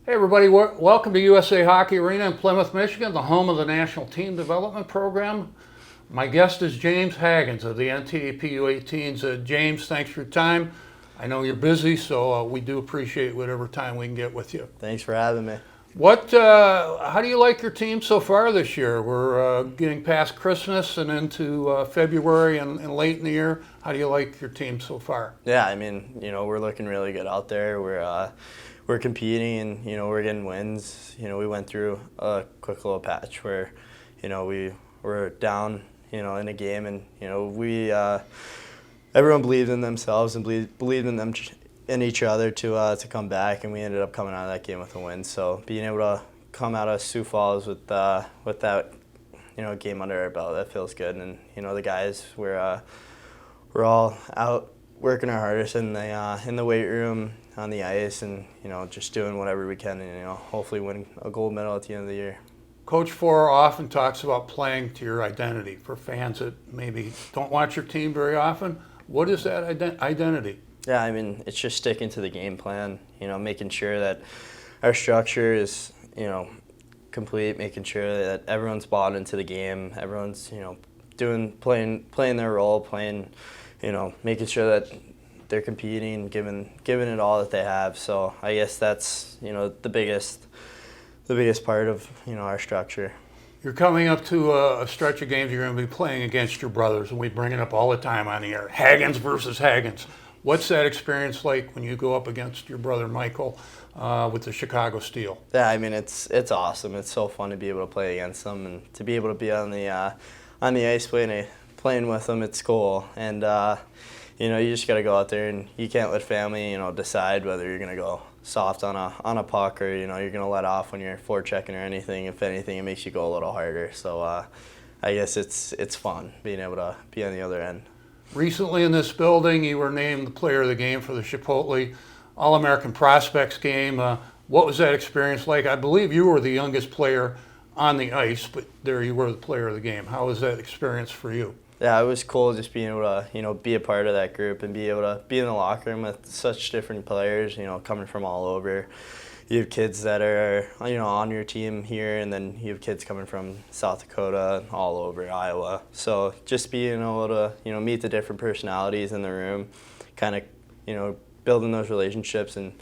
Hey everybody, welcome to USA Hockey Arena in Plymouth, Michigan, the home of the National Team Development Program. My guest is James Hagens of the NTDP U18s. James, thanks for your time. I know you're busy, so we do appreciate whatever time we can get with you. Thanks for having me. How do you like your team so far this year? We're getting past Christmas and into February and late in the year. How do you like your team so far? Yeah, I mean, we're looking really good out there. We're competing and, we're getting wins. We went through a quick little patch where, we were down, in a game and, everyone believed in themselves and believed in each other to come back, and we ended up coming out of that game with a win. So being able to come out of Sioux Falls with that, game under our belt, that feels good. And, the guys, we're all out working our hardest in the weight room, on the ice, and just doing whatever we can, and hopefully win a gold medal at the end of the year. Coach Four often talks about playing to your identity. For fans that maybe don't watch your team very often, what is that identity? Yeah, I mean, it's just sticking to the game plan, making sure that our structure is, complete, making sure that everyone's bought into the game, everyone's, playing their role, making sure that they're competing, giving it all that they have. So I guess that's, the biggest part of, our structure. You're coming up to a stretch of games you're going to be playing against your brothers, and we bring it up all the time on the air. Hagens versus Hagens. What's that experience like when you go up against your brother Michael with the Chicago Steel? Yeah, I mean, it's awesome. It's so fun to be able to play against them and to be able to be on the ice playing with them. It's cool, and you just got to go out there, and you can't let family decide whether you're gonna go soft on a puck or you're gonna let off when you're forechecking or anything. If anything, it makes you go a little harder. So I guess it's fun being able to be on the other end. Recently in this building, you were named the player of the game for the Chipotle All-American Prospects game. What was that experience like? I believe you were the youngest player on the ice, but there you were, the player of the game. How was that experience for you? Yeah, it was cool just being able to, be a part of that group and be able to be in the locker room with such different players, coming from all over. You have kids that are, on your team here, and then you have kids coming from South Dakota, all over Iowa. So just being able to, meet the different personalities in the room, kind of, building those relationships and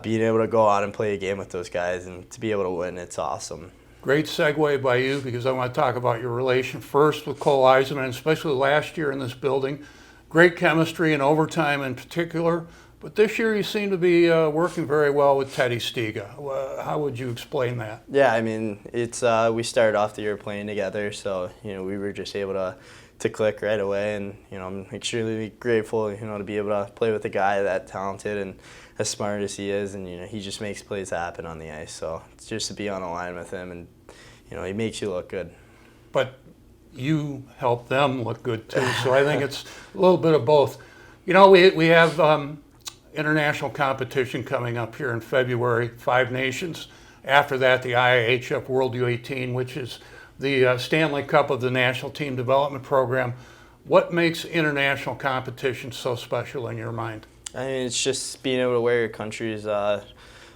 being able to go out and play a game with those guys and to be able to win, it's awesome. Great segue by you, because I want to talk about your relation first with Cole Eiserman, especially last year in this building. Great chemistry in overtime in particular, but this year you seem to be working very well with Teddy Stiga. How would you explain that? Yeah, I mean, it's we started off the year playing together, so we were just able to click right away, and I'm extremely grateful to be able to play with a guy that talented and as smart as he is, and he just makes plays happen on the ice. So it's just to be on the line with him, and he makes you look good. But you help them look good too, so I think it's a little bit of both. We have international competition coming up here in February, 5 nations. After that, the IIHF World U18, which is the Stanley Cup of the National Team Development Program. What makes international competition so special in your mind? I mean, it's just being able to wear your country's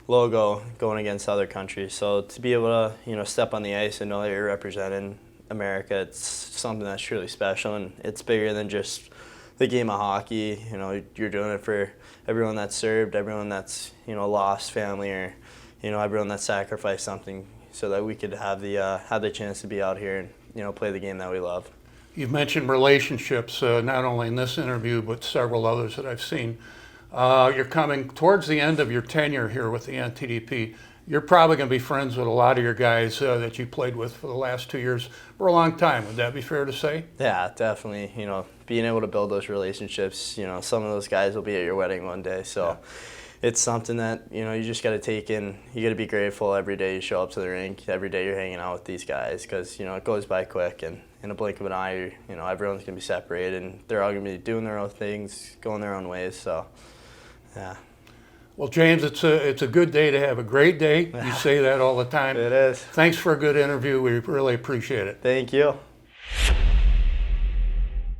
logo going against other countries. So to be able to, step on the ice and know that you're representing America, it's something that's truly special, and it's bigger than just the game of hockey. You're doing it for everyone that's served, everyone that's, lost family, or, everyone that sacrificed something so that we could have the chance to be out here and, play the game that we love. You've mentioned relationships, not only in this interview, but several others that I've seen. You're coming towards the end of your tenure here with the NTDP. You're probably going to be friends with a lot of your guys that you played with for the last 2 years for a long time. Would that be fair to say? Yeah, definitely. Being able to build those relationships, some of those guys will be at your wedding one day. So it's something that, you just got to take in. You got to be grateful every day you show up to the rink, every day you're hanging out with these guys, because, it goes by quick, and in a blink of an eye, everyone's going to be separated, and they're all going to be doing their own things, going their own ways. So, yeah. Well, James, it's a good day to have a great day. You say that all the time. It is. Thanks for a good interview. We really appreciate it. Thank you.